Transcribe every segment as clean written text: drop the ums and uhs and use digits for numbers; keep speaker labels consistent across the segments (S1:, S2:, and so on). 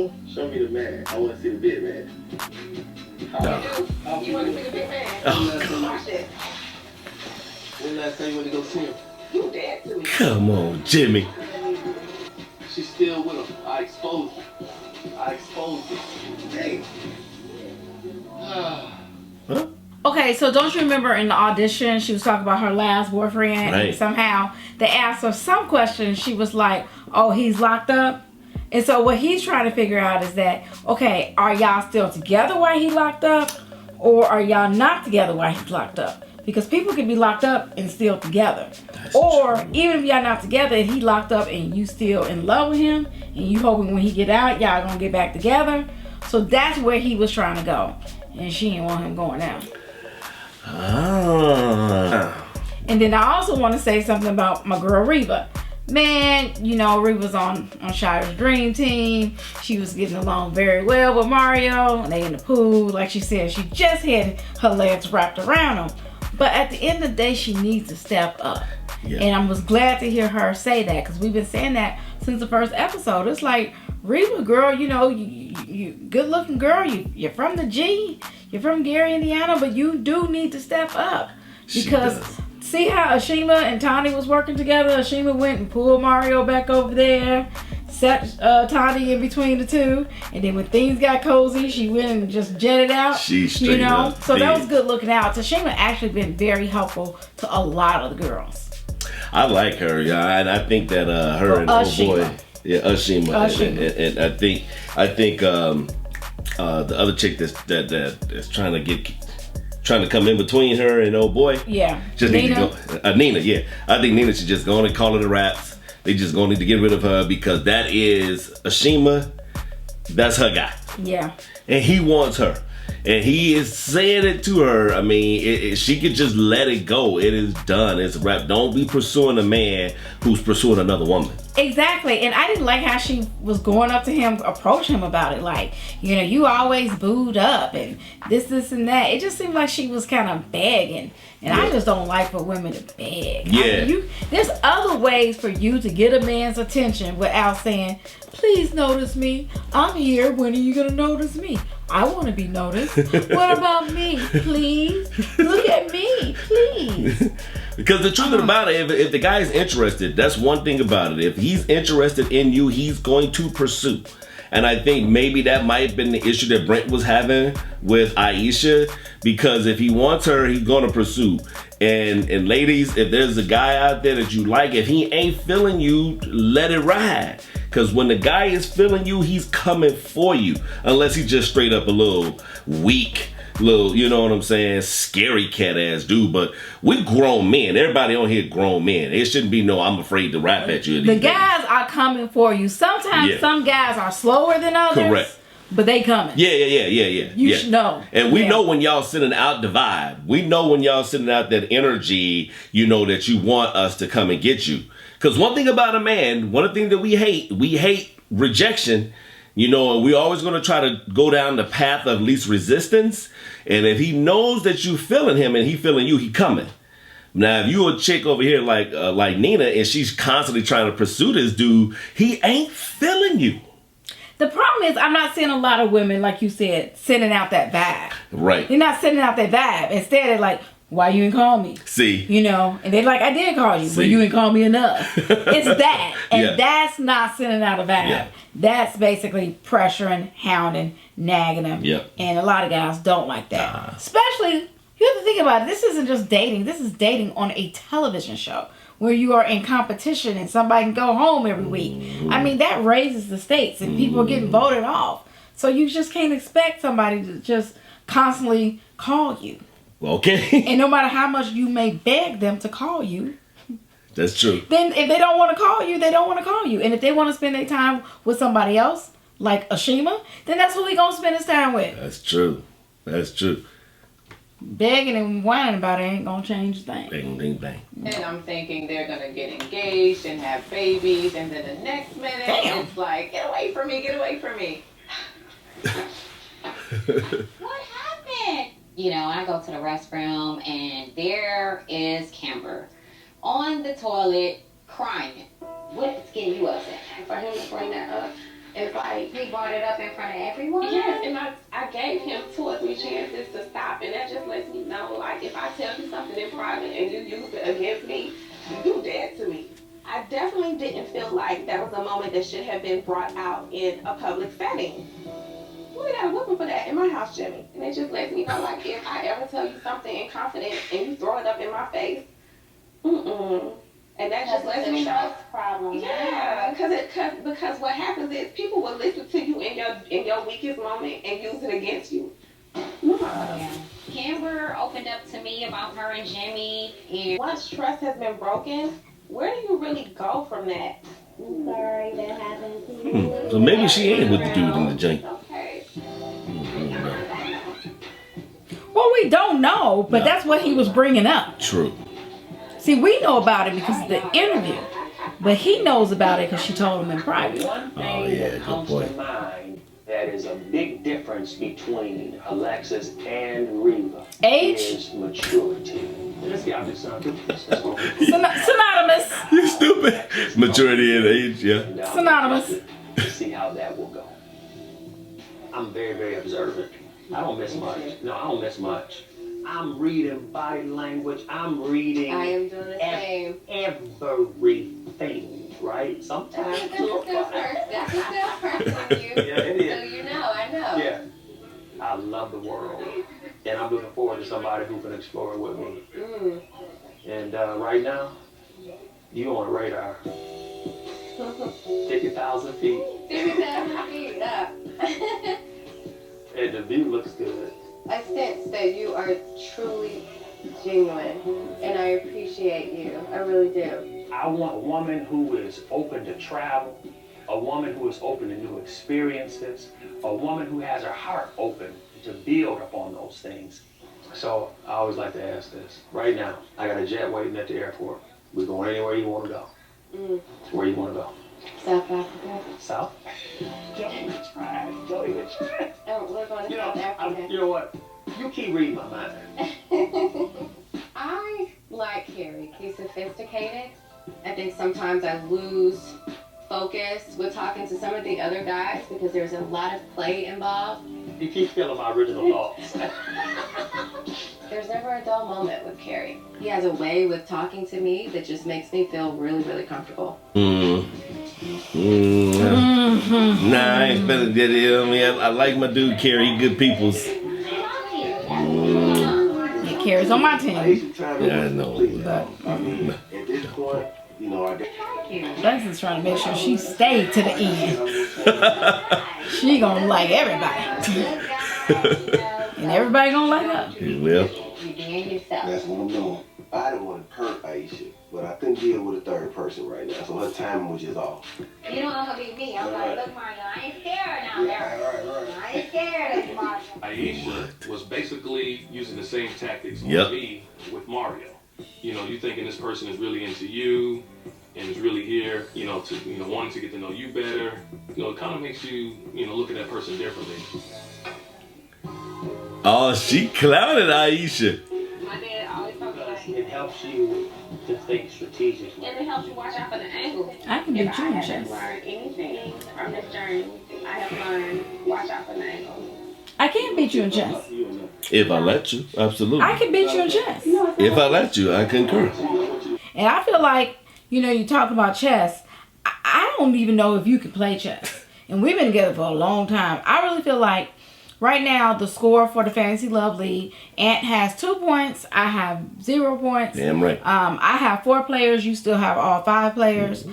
S1: mean?
S2: Show me the man. I want to see the big man.
S1: You want to see the big man? Watch it.
S2: When last time you went to go see him?
S1: You dead to me.
S3: Come on, Jimmy.
S2: She's still with him. I exposed it. Hey.
S3: Huh?
S4: Okay, so don't you remember in the audition, she was talking about her last boyfriend,
S3: right.
S4: and somehow they asked her some questions. She was like, oh, he's locked up. And so what he's trying to figure out is that, okay, are y'all still together while he locked up? Or are y'all not together while he's locked up? Because people can be locked up and still together.
S3: That's
S4: or
S3: true.
S4: even if y'all not together and he locked up and you still in love with him and you hoping when he get out, y'all gonna get back together. So that's where he was trying to go. And she didn't want him going out.
S3: Ah.
S4: And then I also want to say something about my girl Reba. Man, you know, Reba's on Shira's dream team. She was getting along very well with Mario. And they in the pool. Like she said, she just had her legs wrapped around him. But at the end of the day, she needs to step up. Yeah. And I was glad to hear her say that. Because we've been saying that since the first episode. It's like, Reba, girl, you know, you good looking girl. You're from the G. You're from Gary, Indiana. But you do need to step up. Because see how Ashima and Tani was working together? Ashima went and pulled Mario back over there. Set Tani in between the two. And then when things got cozy, she went and just jetted out.
S3: She straight up
S4: So
S3: did.
S4: that was good looking out. Tashima actually been very helpful to a lot of the girls.
S3: I like her, yeah, and I think that her and old boy, yeah, Ashima. And I think the other chick that's trying to come in between her and old boy.
S4: Yeah.
S3: Just
S4: Nina.
S3: need to go. Nina, yeah. I think Nina should just go on and call it a wraps. They just gonna need to get rid of her because that is Ashima. That's her guy.
S4: Yeah.
S3: And he wants her. And he is saying it to her. I mean, she could just let it go. It is done. It's a wrap. Don't be pursuing a man who's pursuing another woman.
S4: Exactly. And I didn't like how she was going up to him, approach him about it. Like, you know, you always booed up and this and that. It just seemed like she was kind of begging. And I just don't like for women to beg.
S3: Yeah.
S4: I mean, there's other ways for you to get a man's attention without saying, please notice me. I'm here. When are you going to notice me? I want to be noticed. What about me? Please. Look at me. Please.
S3: Because the truth of the matter, if the guy is interested, that's one thing about it. If he's interested in you, he's going to pursue. And I think maybe that might have been the issue that Brent was having with Aisha. Because if he wants her, he's going to pursue. And ladies, if there's a guy out there that you like, if he ain't feeling you, let it ride. Because when the guy is feeling you, he's coming for you. Unless he's just straight up a little weak, little, you know what I'm saying, scary cat ass dude. But we grown men. Everybody on here grown men. It shouldn't be no I'm afraid to rap at you.
S4: The guys are coming for you. Sometimes some guys are slower than others.
S3: Correct.
S4: But they coming.
S3: Yeah.
S4: You should know.
S3: And we know when y'all sending out the vibe. We know when y'all sending out that energy, you know, that you want us to come and get you. Because one thing about a man, one of the things that we hate rejection, you know, and we always going to try to go down the path of least resistance. And if he knows that you feeling him and he feeling you, he coming. Now, if you a chick over here like Nina and she's constantly trying to pursue this dude, he ain't feeling you.
S4: The problem is I'm not seeing a lot of women, like you said, sending out that vibe.
S3: Right.
S4: They're not sending out that vibe. Instead, they're like, why you didn't call me?
S3: See.
S4: You know, and they're like, I did call you, but you didn't call me enough. It's that. And that's not sending out a vibe. Yeah. That's basically pressuring, hounding, nagging them.
S3: Yep.
S4: And a lot of guys don't like that. Especially, you have to think about it. This isn't just dating. This is dating on a television show where you are in competition and somebody can go home every week. I mean, that raises the stakes and people are getting voted off. So you just can't expect somebody to just constantly call you.
S3: Okay.
S4: And no matter how much you may beg them to call you.
S3: That's true.
S4: Then if they don't want to call you, they don't want to call you. And if they want to spend their time with somebody else, like Ashima, then that's who he going to spend his time with.
S3: That's true. That's true.
S4: Begging and whining about it ain't gonna change a thing.
S3: Bang, bang, bang.
S1: And I'm thinking they're gonna get engaged and have babies, and then the next minute it's like, get away from me, get away from me.
S5: What happened? You know, I go to the restroom and there is Kimber on the toilet crying. What's getting you upset?
S1: For him to bring that up,
S6: It's like,
S5: He brought it up in front of everyone?
S6: yes, and I gave him 2 or 3 chances to stop, and that just lets me know, like, if I tell you something in private and you use it against me, you dead to me. I definitely didn't feel like that was a moment that should have been brought out in a public setting. We got a whooping for that in my house, Jimmy. And it just lets me know, like, if I ever tell you something in confidence and you throw it up in my face, and that just lets me know.
S5: Trust problem.
S6: Yeah, because what happens is people will listen to you in your weakest moment and use it against you.
S5: Yeah. Kimber opened up to me about her and Jimmy, and
S6: Once trust has been broken, where do you really go from that?
S5: sorry that happened to you.
S3: So maybe she ain't with the dude in the joint.
S6: Okay.
S4: Well, we don't know, but
S3: No.
S4: that's what he was bringing up.
S3: True.
S4: See, we know about it because of the interview, but he knows about it because she told him in private.
S7: One thing
S3: Oh, yeah,
S7: that
S3: good
S7: comes
S3: point.
S7: to mind that is a big difference between Alexis and Reva
S4: Age?
S7: is maturity. Let's get out this son. Let's go.
S4: Synonymous.
S3: You stupid. Maturity and age, yeah.
S7: And,
S4: Synonymous.
S7: Let's see how that will go. I'm very, very observant. I don't miss much. No, I don't miss much. I'm reading body language. I'm reading
S6: I am doing the same.
S7: everything, right? Sometimes
S6: That's a good person from you.
S7: Yeah, it is.
S6: So you know, I know.
S7: Yeah. I love the world. And I'm looking forward to somebody who can explore it with me.
S6: Mm.
S7: And right now, you on the radar. 50,000 feet.
S6: 50,000 feet up.
S7: And the view looks good.
S6: I sense that you are truly genuine, and I appreciate you. I really do.
S7: I want a woman who is open to travel, a woman who is open to new experiences, a woman who has her heart open to build upon those things. So I always like to ask this. Right now, I got a jet waiting at the airport. We're going anywhere you want to go.
S6: Mm.
S7: Where you want to go?
S6: South Africa.
S7: South? Don't even try. Don't even try.
S6: Oh, we're going to South Africa.
S7: You know what? You keep reading my mind.
S6: I like Carrie. He's sophisticated. I think sometimes I lose focus with talking to some of the other guys because there's a lot of play involved.
S7: You keep feeling my original thoughts.
S6: There's never a dull moment with Carrie. He has a way with talking to me that just makes me feel really, really comfortable.
S3: Nah, I ain't feeling that. I mean, I like my dude Kerry, good peoples.
S4: It carries on my team.
S3: Yeah, I know.
S2: At this point, you know,
S4: Alexis trying to make sure she stayed to the end. She gonna like everybody. And everybody gonna like her.
S3: Well,
S5: You being yourself.
S2: that's what I'm doing. I didn't want to hurt Aisha, but I couldn't deal with a third person right now, so her timing was just off.
S5: You don't want to be me. I'm like, look, Mario, I ain't scared now, there. I ain't scared of Mario.
S8: Aisha was basically using the same tactics on
S3: Yep.
S8: me with Mario. You know, you thinking this person is really into you and is really here, you know, to, you know, wanting to get to know you better. You know, it kind of makes you, you know, look at that person differently.
S3: oh, she clouded Aisha.
S6: My dad always talks about
S7: It helps you to think strategically.
S6: and it helps you watch out for the angles.
S4: I can beat
S6: If
S4: you
S6: I
S4: in
S6: haven't
S4: chess.
S6: learned anything from this journey, I have learned watch out for the angles.
S4: I can beat you in chess.
S3: If I let you, absolutely.
S4: I can beat you in chess.
S3: If I let you, I concur.
S4: And I feel like, you know, you talk about chess. I don't even know if you can play chess. And we've been together for a long time. I really feel like right now the score for the Fantasy Love League, Ant has 2 points. I have 0 points.
S3: Damn right.
S4: I have 4 players. You still have all 5 players.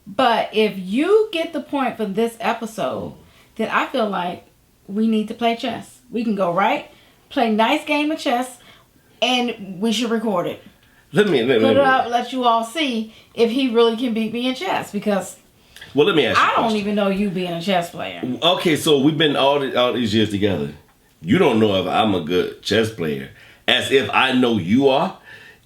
S4: But if you get the point for this episode, then I feel like we need to play chess. We can go right, play nice game of chess, and we should record it.
S3: Let me.
S4: Put it up, let you all see if he really can beat me in chess, because
S3: Well, let me ask you.
S4: I
S3: a
S4: don't
S3: question.
S4: even know you being a chess player.
S3: Okay, so we've been all these years together. You don't know if I'm a good chess player. As if I know you are.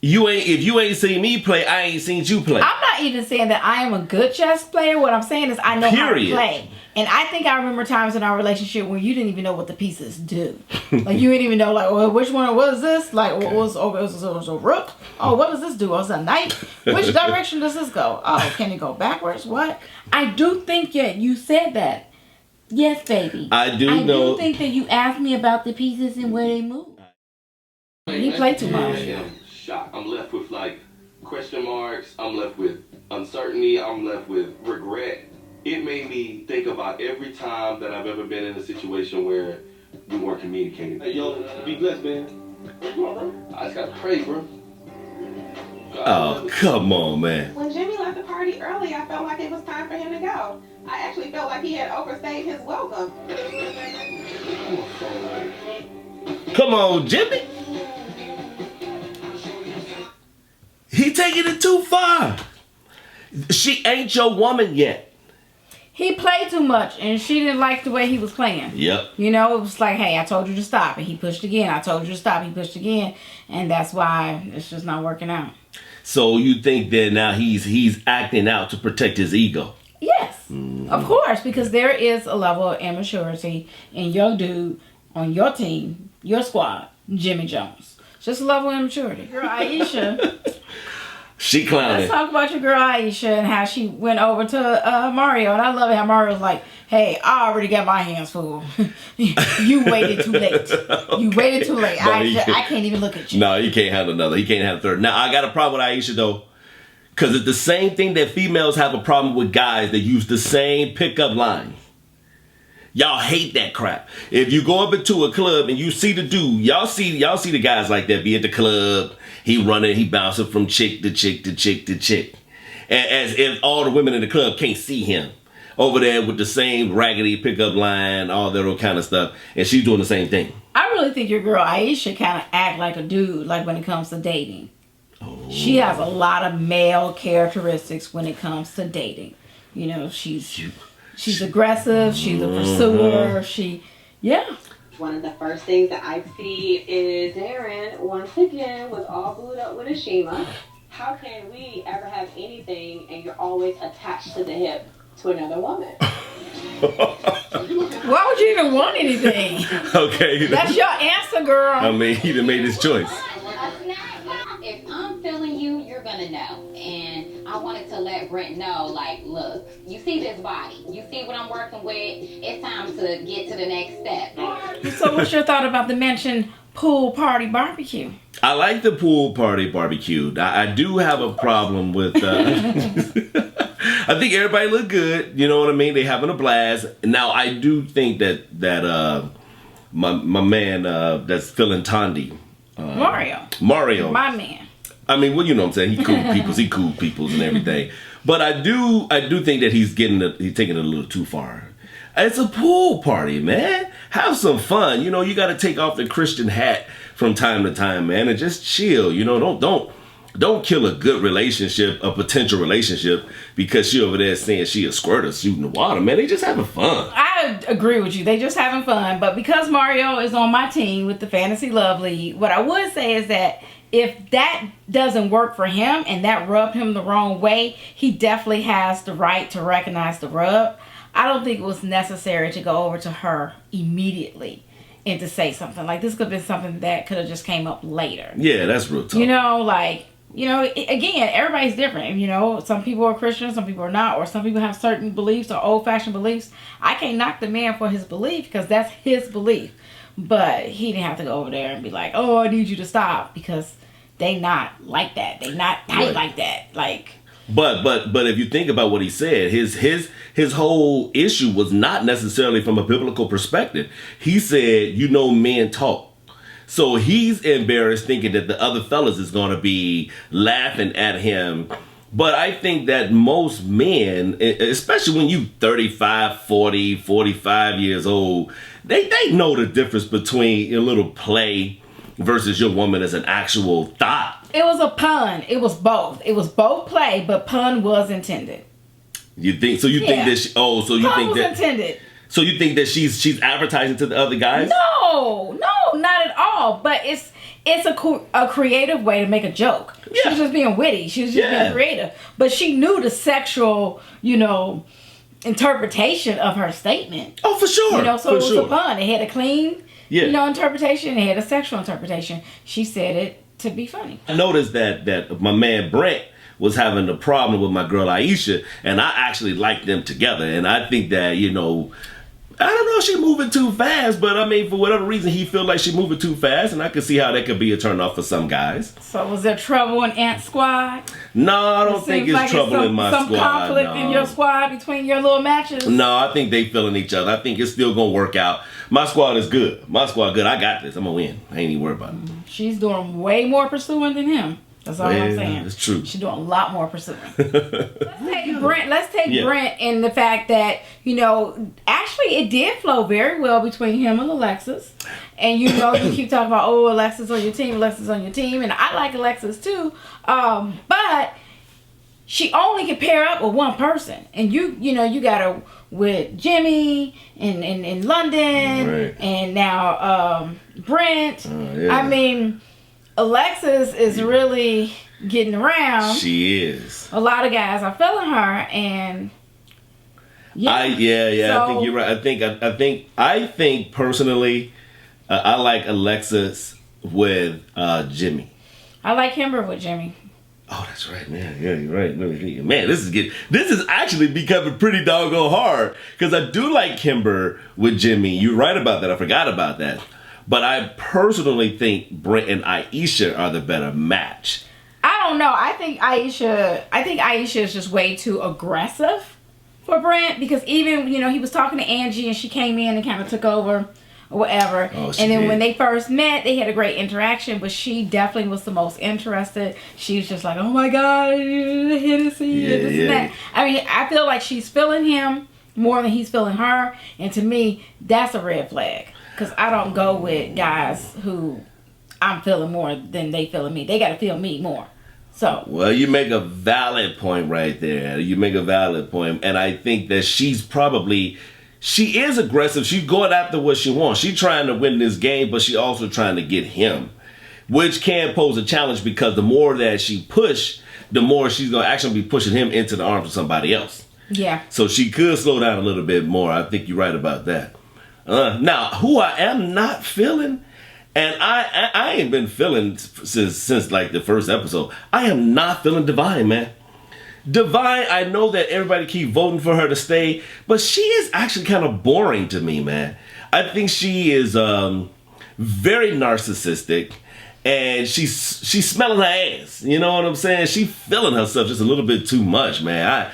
S3: If you ain't seen me play, I ain't seen you play.
S4: I'm not even saying that I am a good chess player. What I'm saying is I know how to
S3: Period.
S4: play. And I think I remember times in our relationship where you didn't even know what the pieces do. Like you didn't even know, like, well, which one was this? Like, okay. It was a rook. Oh, what does this do? Oh, it's a knight. Which direction does this go? Oh, can it go backwards? What? I do think you said that. Yes, baby.
S3: I do
S4: think that you asked me about the pieces and where they move. He played too much.
S9: I'm shocked. I'm left with like question marks. I'm left with uncertainty. I'm left with regret. It made me think about every time that I've ever been in a situation where we weren't communicating.
S2: Hey, yo, be blessed, man.
S9: I just gotta pray, bro.
S3: Oh, come on, man.
S6: When Jimmy left the party early, I felt like it was time for him to go. I actually felt like he had overstayed his welcome.
S3: Come on, Jimmy. He taking it too far. She ain't your woman yet.
S4: He played too much, and she didn't like the way he was playing.
S3: Yep.
S4: You know, it was like, hey, I told you to stop, and he pushed again. I told you to stop, he pushed again, and that's why it's just not working out.
S3: So you think that now he's acting out to protect his ego?
S4: Yes, of course, because there is a level of immaturity in your dude on your team, your squad, Jimmy Jones. Just a level of immaturity. Girl, Aisha.
S3: She clowning.
S4: Let's talk about your girl Aisha and how she went over to Mario. And I love it how Mario's like, hey, I already got my hands full. You waited too late. Okay. You waited too late. No, I can't even look at you.
S3: No, he can't handle another. He can't handle third. Now, I got a problem with Aisha, though. Because it's the same thing that females have a problem with guys that use the same pickup line. Y'all hate that crap. If you go up into a club and you see the dude, y'all see the guys like that be at the club. He running, he bouncing from chick to chick to chick to chick. As if all the women in the club can't see him. Over there with the same raggedy pickup line, all that kind of stuff. And she's doing the same thing.
S4: I really think your girl Aisha kind of act like a dude, like when it comes to dating. Oh. She has a lot of male characteristics when it comes to dating. You know, she's aggressive, she's a pursuer,
S6: One of the first things that I see is Darren, once again, was all glued up with a Shima. How can we ever have anything and you're always attached to the hip to another woman?
S4: Why would you even want anything?
S3: Okay.
S4: That's your answer, girl.
S3: I mean, he done made his choice.
S5: If I'm feeling you, you're gonna know. And I wanted to let Brent know, like, look, you see this body. You see what I'm working with. It's time to get to the next step. So what's your thought about the mentioned pool party barbecue?
S3: I like the pool party barbecue. I do have a problem with... I think everybody look good. You know what I mean? They having a blast. Now, I do think that my man that's feeling Tandy... Mario. My man.
S4: I
S3: mean, well, you know what I'm saying? He cool peoples and everything. But I do think that he's taking it a little too far. It's a pool party, man. Have some fun. You know, you got to take off the Christian hat from time to time, man, and just chill. You know, don't kill a good relationship, a potential relationship, because she over there saying she a squirter shooting the water, man. They just having fun.
S4: I agree with you. They just having fun. But because Mario is on my team with the Fantasy Love League, what I would say is that if that doesn't work for him and that rubbed him the wrong way, he definitely has the right to recognize the rub. I don't think it was necessary to go over to her immediately and to say something. Like, this could have been something that could have just came up later.
S3: Yeah, that's real talk.
S4: You know, like... You know, again, everybody's different. You know, some people are Christian, some people are not, or some people have certain beliefs or old-fashioned beliefs. I can't knock the man for his belief because that's his belief. But he didn't have to go over there and be like, oh, I need you to stop, because they not like that. They not tight like that. Like...
S3: But if you think about what he said, his whole issue was not necessarily from a biblical perspective. He said, you know, men talk. So he's embarrassed thinking that the other fellas is going to be laughing at him. But I think that most men, especially when you 35, 40, 45 years old, they know the difference between a little play versus your woman as an actual thought.
S4: It was a pun. It was both. It was both play, but pun was intended.
S3: You think? So you think that?
S4: Pun was intended.
S3: So you think that she's advertising to the other guys?
S4: No, not at all. But it's a creative way to make a joke. Yeah. She was just being witty. She was just being creative. But she knew the sexual, you know, interpretation of her statement.
S3: Oh, for sure.
S4: You know, so
S3: for
S4: it was
S3: sure.
S4: a pun. It had a clean,
S3: Yeah.
S4: you know, interpretation. It had a sexual interpretation. She said it to be funny.
S3: I noticed that my man Brent was having a problem with my girl Aisha, and I actually liked them together. And I think that, you know, I don't know if she's moving too fast, but I mean, for whatever reason, he feel like she's moving too fast, and I can see how that could be a turn off for some guys.
S4: So was there trouble in Ant Squad?
S3: No, I don't think it's
S4: like
S3: trouble in my squad.
S4: Some conflict in your squad between your little matches?
S3: No, I think they feeling each other. I think it's still gonna work out. My squad is good. My squad good. I got this. I'm gonna win. I ain't even worried about it.
S4: She's doing way more pursuing than him. That's all I'm saying.
S3: It's true.
S4: She's doing a lot more pursuing. Let's take
S3: Yeah.
S4: Brent in the fact that, you know, actually it did flow very well between him and Alexis. And you know, you keep talking about, oh, Alexis on your team, Alexis on your team. And I like Alexis too. But she only can pair up with one person. And you know, you got her with Jimmy in London.
S3: Right.
S4: And now Brent.
S3: Yeah.
S4: I mean, Alexis is really getting around.
S3: She is.
S4: A lot of guys are feeling her, and
S3: I think you're right. I think personally, I like Alexis with Jimmy.
S4: I like Kimber with Jimmy.
S3: Oh, that's right, man. Yeah, you're right. Man, this is actually becoming pretty doggone hard because I do like Kimber with Jimmy. You're right about that. I forgot about that. But I personally think Brent and Aisha are the better match.
S4: I don't know. I think Aisha is just way too aggressive for Brent, because even, you know, he was talking to Angie and she came in and kind of took over or whatever.
S3: Oh,
S4: and then when they first met, they had a great interaction, but she definitely was the most interested. She was just like, oh my God, Hennessy and this and that. I mean, I feel like she's feeling him more than he's feeling her. And to me, that's a red flag. Because I don't go with guys who I'm feeling more than they feeling me. They got to feel me more. So.
S3: Well, you make a valid point right there. You make a valid point. And I think that she is aggressive. She's going after what she wants. She's trying to win this game, but she also trying to get him. Which can pose a challenge because the more that she push, the more she's going to actually be pushing him into the arms of somebody else.
S4: Yeah.
S3: So she could slow down a little bit more. I think you're right about that. Now, who I am not feeling, and I ain't been feeling since like the first episode. I am not feeling DEVYNE, man. DEVYNE, I know that everybody keep voting for her to stay, but she is actually kind of boring to me, man. I think she is very narcissistic, and she's smelling her ass. You know what I'm saying? She feeling herself just a little bit too much, man.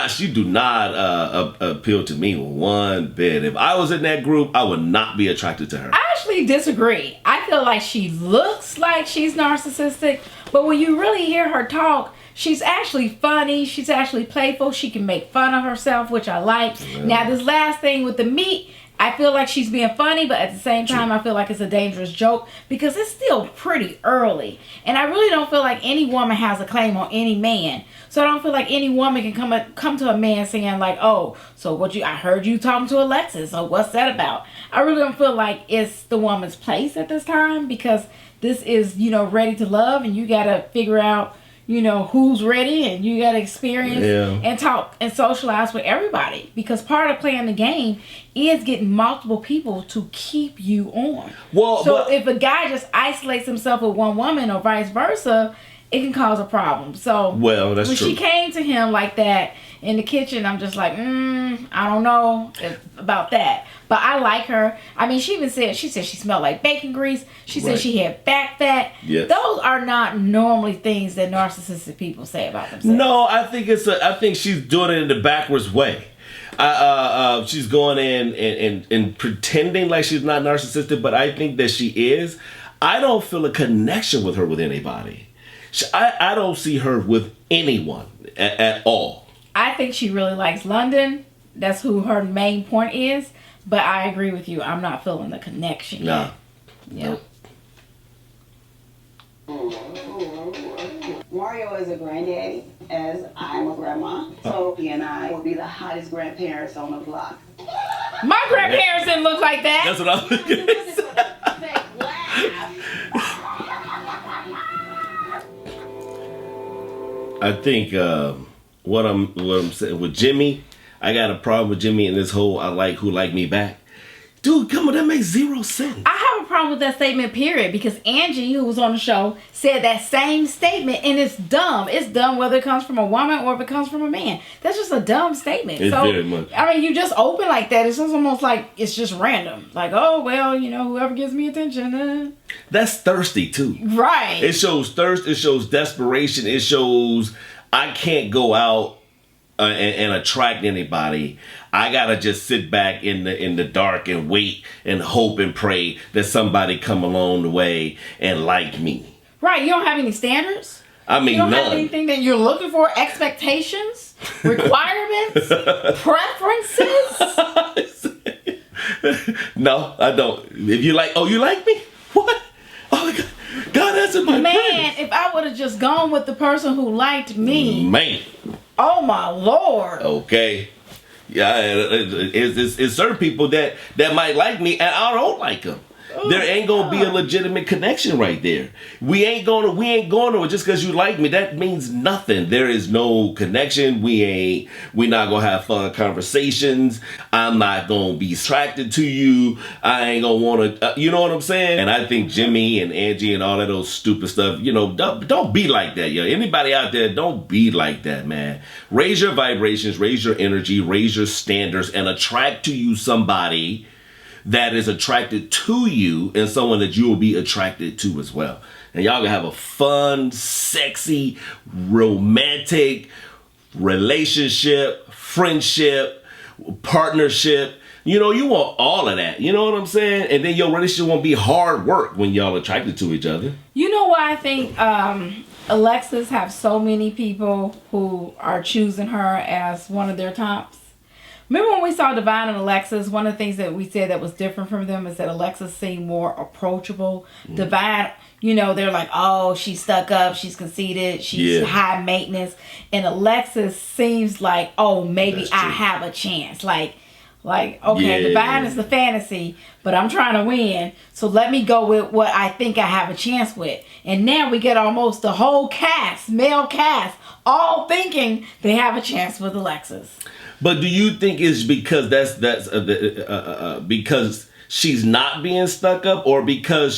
S3: She do not appeal to me one bit. If I was in that group, I would not be attracted to her.
S4: I actually disagree. I feel like she looks like she's narcissistic, but when you really hear her talk, she's actually funny. She's actually playful. She can make fun of herself, which I like. Yeah. Now, this last thing with the meat, I feel like she's being funny, but at the same time, I feel like it's a dangerous joke because it's still pretty early. And I really don't feel like any woman has a claim on any man. So I don't feel like any woman can come to a man saying like, oh, so I heard you talking to Alexis. So what's that about? I really don't feel like it's the woman's place at this time, because this is, you know, ready to love, and you got to figure out, you know, who's ready, and you got to experience and talk and socialize with everybody, because part of playing the game is getting multiple people to keep you on. Well, so if a guy just isolates himself with one woman or vice versa, it can cause a problem. So
S3: that's
S4: when
S3: true.
S4: She came to him like that in the kitchen, I'm just like, I don't know about that. But I like her. I mean, she said she smelled like bacon grease. She said she had back fat. Yes. Those are not normally things that narcissistic people say about themselves.
S3: No, I think she's doing it in the backwards way. She's going in and pretending like she's not narcissistic, but I think that she is. I don't feel a connection with her with anybody. I don't see her with anyone at all.
S4: I think she really likes London. That's who her main point is. But I agree with you. I'm not feeling the connection.
S3: No.
S4: Yeah.
S10: Mario is a granddaddy, as I'm a grandma. So he and I will be the hottest grandparents on the block.
S4: My grandparents didn't look like that.
S3: That's what I was going to say. I think what I'm saying with Jimmy, I got a problem with Jimmy and this whole I like who like me back. Dude, come on, that makes zero sense.
S4: I have a problem with that statement, period, because Angie, who was on the show, said that same statement, and it's dumb. It's dumb whether it comes from a woman or if it comes from a man. That's just a dumb statement.
S3: It's
S4: so,
S3: very much.
S4: I mean, you just open like that. It's just almost like it's just random. Like, oh, well, you know, whoever gives me attention.
S3: That's thirsty, too.
S4: Right.
S3: It shows thirst. It shows desperation. It shows I can't go out and attract anybody. I gotta just sit back in the dark and wait and hope and pray that somebody come along the way and like me.
S4: Right. You don't have any standards?
S3: I mean,
S4: you don't
S3: none.
S4: have anything that you're looking for? Expectations? Requirements? Preferences?
S3: No, I don't. If you like, you like me? What? Oh my God. God, that's in my
S4: Man, if I would have just gone with the person who liked me.
S3: Man.
S4: Oh my Lord.
S3: Okay. Yeah, it's certain people that might like me and I don't like them. There ain't gonna be a legitimate connection right there. We ain't going to just because you like me. That means nothing. There is no connection. We not gonna have fun conversations. I'm not gonna be attracted to you. I ain't gonna want to. You know what I'm saying? And I think Jimmy and Angie and all of those stupid stuff. You know, don't be like that, yo. Anybody out there, don't be like that, man. Raise your vibrations, raise your energy, raise your standards, and attract to you somebody that is attracted to you and someone that you will be attracted to as well. And y'all gonna have a fun, sexy, romantic relationship, friendship, partnership. You know, you want all of that. You know what I'm saying? And then your relationship won't be hard work when y'all attracted to each other.
S4: You know why I think Alexis have so many people who are choosing her as one of their tops? Remember when we saw DEVYNE and Alexis, one of the things that we said that was different from them is that Alexis seemed more approachable. DEVYNE, you know, they're like, oh, she's stuck up, she's conceited, she's high maintenance. And Alexis seems like, oh, maybe I have a chance. Like, okay, DEVYNE is the fantasy, but I'm trying to win. So let me go with what I think I have a chance with. And now we get almost the whole cast, male cast, all thinking they have a chance with Alexis.
S3: But do you think it's because because she's not being stuck up, or because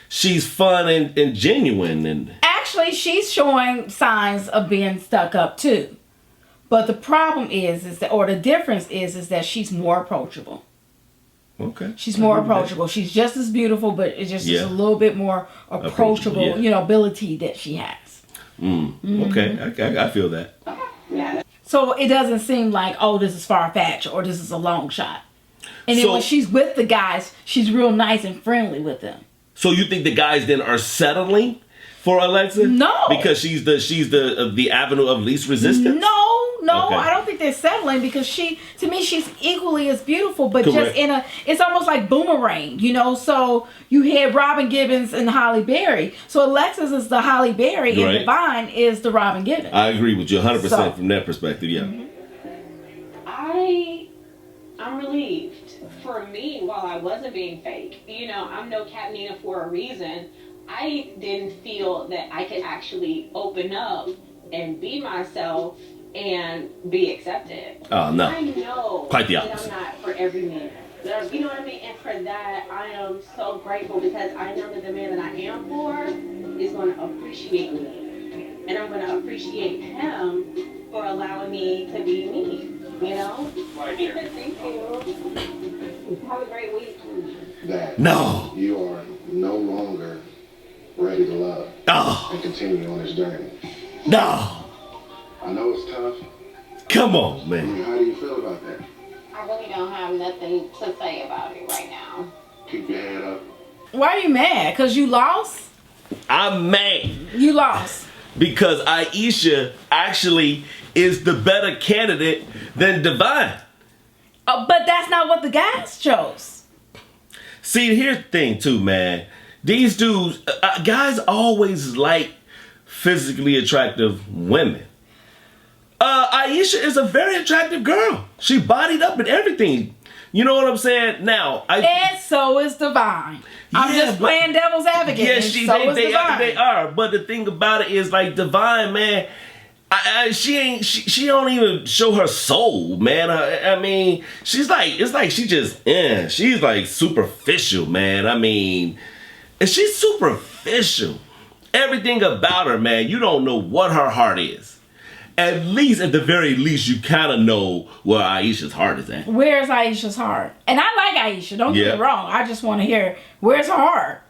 S3: she's fun and genuine? And
S4: actually, she's showing signs of being stuck up too. But the problem is that, or the difference is that she's more approachable.
S3: Okay.
S4: She's more approachable. She's just as beautiful, but it's just a little bit more approachable, you know, ability that she has.
S3: Okay, I feel that.
S10: Yeah.
S4: So it doesn't seem like, oh, this is far-fetched or this is a long shot. And then when she's with the guys, she's real nice and friendly with them. So you think the guys then are settling for Alexa? No. Because she's the avenue of least resistance? No. Okay. I don't think they're settling, because to me, she's equally as beautiful, but just it's almost like Boomerang, you know? So you had Robin Gibbons and Halle Berry. So Alexis is the Halle Berry and DEVYNE is the Robin Gibbons. I agree with you 100% from that perspective, yeah.
S6: I'm relieved. For me, while I wasn't being fake, you know, I'm no Cat Nina for a reason. I didn't feel that I could actually open up and be myself and be accepted. Oh, no. I know quite the opposite. That I'm not for every man. You know what I mean? And for that, I am so grateful, because I know that the man that I am for is going to appreciate me. And I'm going to appreciate him for allowing me to be me. You know? Thank you. Have a great week.
S2: That you are no longer ready to love and continue on this journey. No. I know it's tough. Come on, man. I mean, how do you feel about that?
S5: I really don't have nothing to say about it right now.
S2: Keep your head up.
S4: Why are you mad? Because you lost?
S3: I'm mad.
S4: You lost.
S3: Because Aisha actually is the better candidate than DEVYNE.
S4: But that's not what the guys chose.
S3: See, here's the thing too, man. These dudes, guys always like physically attractive women. Aisha is a very attractive girl. She bodied up and everything. You know what I'm saying? Now,
S4: and so is DEVYNE. I'm just playing devil's advocate.
S3: Yes, they are. But the thing about it is, like, DEVYNE, man, She don't even show her soul, man. I mean, she's like, it's like she just, she's like superficial, man. I mean, she's superficial. Everything about her, man, you don't know what her heart is. At the very least, you kind of know where Aisha's heart is at.
S4: Where's Aisha's heart? And I like Aisha, don't get me wrong. I just want to hear, where's her heart?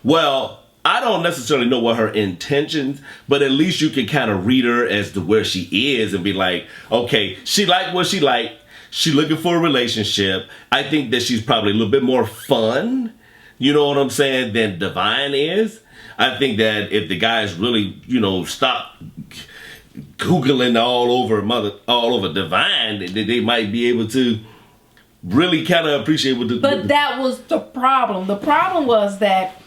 S3: Well, I don't necessarily know what her intentions, but at least you can kind of read her as to where she is and be like, okay, she like what she like. She looking for a relationship. I think that she's probably a little bit more fun, you know what I'm saying, than DEVYNE is. I think that if the guys really, stop Googling all over DEVYNE, they might be able to really kind of appreciate what
S4: But that was the problem. The problem was that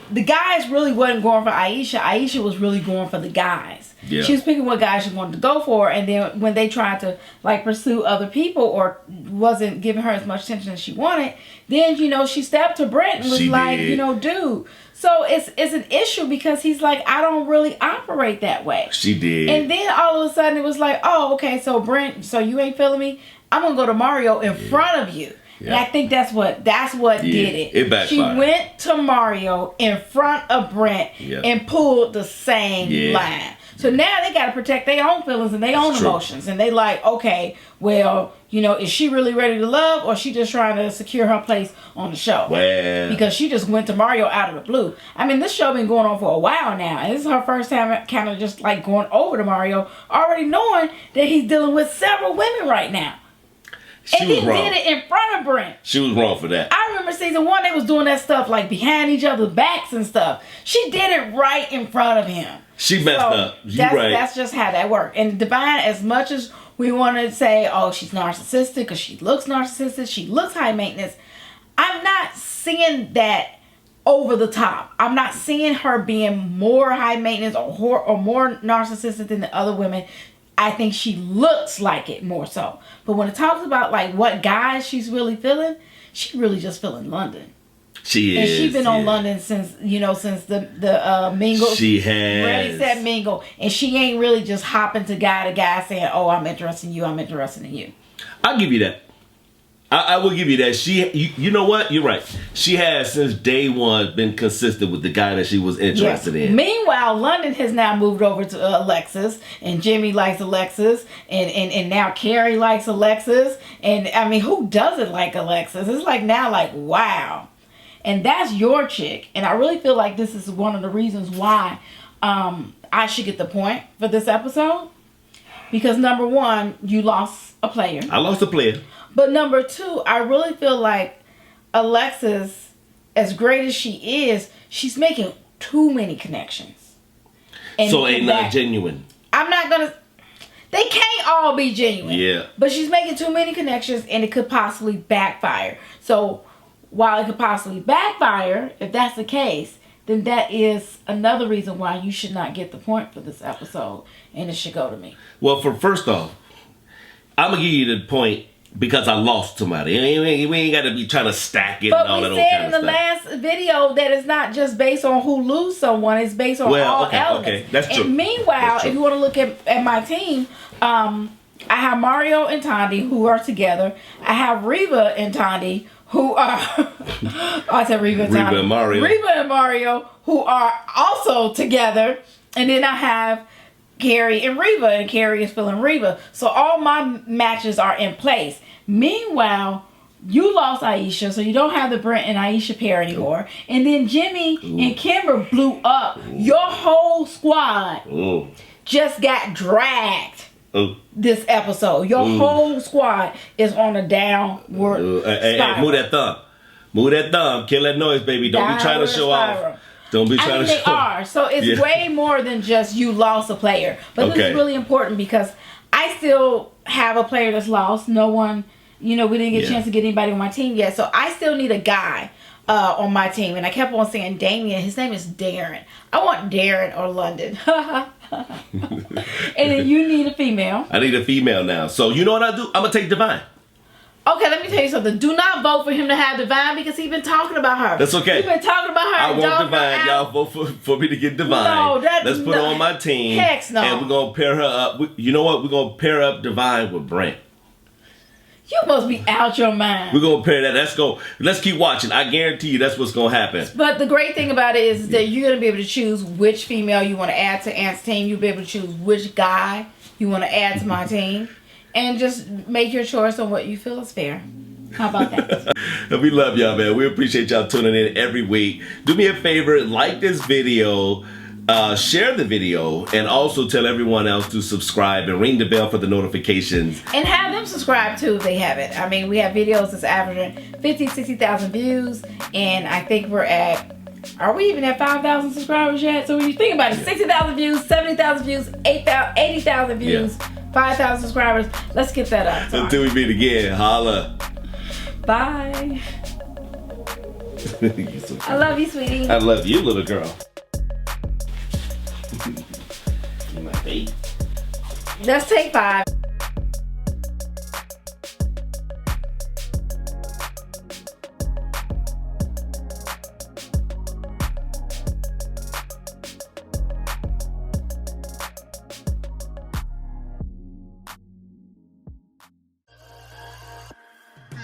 S4: the guys really wasn't going for Aisha. Aisha was really going for the guys. Yeah. She was picking what guys she wanted to go for, and then when they tried to pursue other people or wasn't giving her as much attention as she wanted, then she stepped to Brent and was dude. So it's an issue because he's like, I don't really operate that way.
S3: She did.
S4: And then all of a sudden it was like, oh, okay, so Brent, so you ain't feeling me? I'm gonna go to Mario in front of you. Yeah. And I think that's what did it.
S3: It backfired.
S4: She went to Mario in front of Brent and pulled the same line. So now they got to protect their own feelings and their own emotions. And they like, okay, well, is she really ready to love or she just trying to secure her place on the show?
S3: Well,
S4: because she just went to Mario out of the blue. I mean, this show been going on for a while now. And this is her first time kind of just like going over to Mario, already knowing that he's dealing with several women right now.
S3: She
S4: and
S3: was
S4: he
S3: wrong.
S4: did it in front of Brent.
S3: She was wrong for that.
S4: I remember season 1, they was doing that stuff like behind each other's backs and stuff. She did it right in front of him.
S3: She messed up.
S4: That's just how that worked. And DEVYNE, as much as we want to say, oh, she's narcissistic because she looks narcissistic, she looks high maintenance, I'm not seeing that over the top. I'm not seeing her being more high maintenance or more narcissistic than the other women. I think she looks like it more so. But when it talks about like what guys she's really feeling, she really just feeling London.
S3: She
S4: and
S3: is.
S4: she's been on London since the mingle.
S3: She has.
S4: Ready, set, mingle. And she ain't really just hopping to guy saying, oh, I'm interested in you, I'm interested in you.
S3: I'll give you that. I will give you that. You know what? You're right. She has since day one been consistent with the guy that she was interested in.
S4: Meanwhile, London has now moved over to Alexis, and Jimmy likes Alexis, and now Carrie likes Alexis, and I mean, who doesn't like Alexis? It's like now, like wow, and that's your chick, and I really feel like this is one of the reasons why I should get the point for this episode, because number one, you lost a player.
S3: I lost a player.
S4: But number two, I really feel like Alexis, as great as she is, she's making too many connections. And
S3: so ain't not genuine.
S4: I'm not going to... They can't all be genuine.
S3: Yeah.
S4: But she's making too many connections and it could possibly backfire. So while it could possibly backfire, if that's the case, then that is another reason why you should not get the point for this episode. And it should go to me.
S3: Well, first off, I'm going to give you the point because I lost somebody. We ain't got to be trying to stack it and all that old kind of stuff. But we said in the last
S4: video that it's not just based on who lose someone. It's based on all elements. Okay, that's true. And meanwhile, if you want to look at my team, I have Mario and Tandy who are together. I have Reba and Tandy who are... I said Reba and Tandy. Reba and Mario who are also together. And then I have Carrie and Reba, and Carrie is feeling Reba. So all my matches are in place. Meanwhile, you lost Aisha, so you don't have the Brent and Aisha pair anymore. And then Jimmy and Kimber blew up. Your whole squad just got dragged this episode. Your whole squad is on a downward spiral.
S3: Hey, move that thumb. Move that thumb. Kill that noise, baby. Don't be trying to show off. Don't be trying to show off.
S4: They are. So it's way more than just you lost a player. But this is really important because I still have a player that's lost. No one, we didn't get a chance to get anybody on my team yet. So I still need a guy on my team. And I kept on saying Damien. His name is Darren. I want Darren or London. And then you need a female.
S3: I need a female now. So you know what I'll do? I'm going to take DEVYNE.
S4: Okay, let me tell you something. Do not vote for him to have DEVYNE because he's been talking about her.
S3: That's okay.
S4: He's been talking about her.
S3: I want DEVYNE. Y'all vote for me to get DEVYNE.
S4: No,
S3: let's put her on my team.
S4: Heck no.
S3: And we're going to pair her up. You know what? We're going to pair up DEVYNE with Brent.
S4: You must be out your mind.
S3: We're going to pair that. Let's go. Let's keep watching. I guarantee you that's what's going to happen.
S4: But the great thing about it is that you're going to be able to choose which female you want to add to Ant's team. You'll be able to choose which guy you want to add to my team. And just make your choice on what you feel is fair. How about that?
S3: We love y'all, man. We appreciate y'all tuning in every week. Do me a favor, like this video, share the video, and also tell everyone else to subscribe and ring the bell for the notifications.
S4: And have them subscribe too if they haven't. I mean, we have videos that's averaging 50, 60,000 views. And I think we're at, are we even at 5,000 subscribers yet? So when you think about it, 60,000 views, 70,000 views, 80,000 views, 5,000 subscribers. Let's get that up. Sorry.
S3: Until we meet again, holla.
S4: Bye.
S3: So
S4: I love you, sweetie.
S3: I love you, little girl. My baby.
S4: Let's take 5.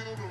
S2: Give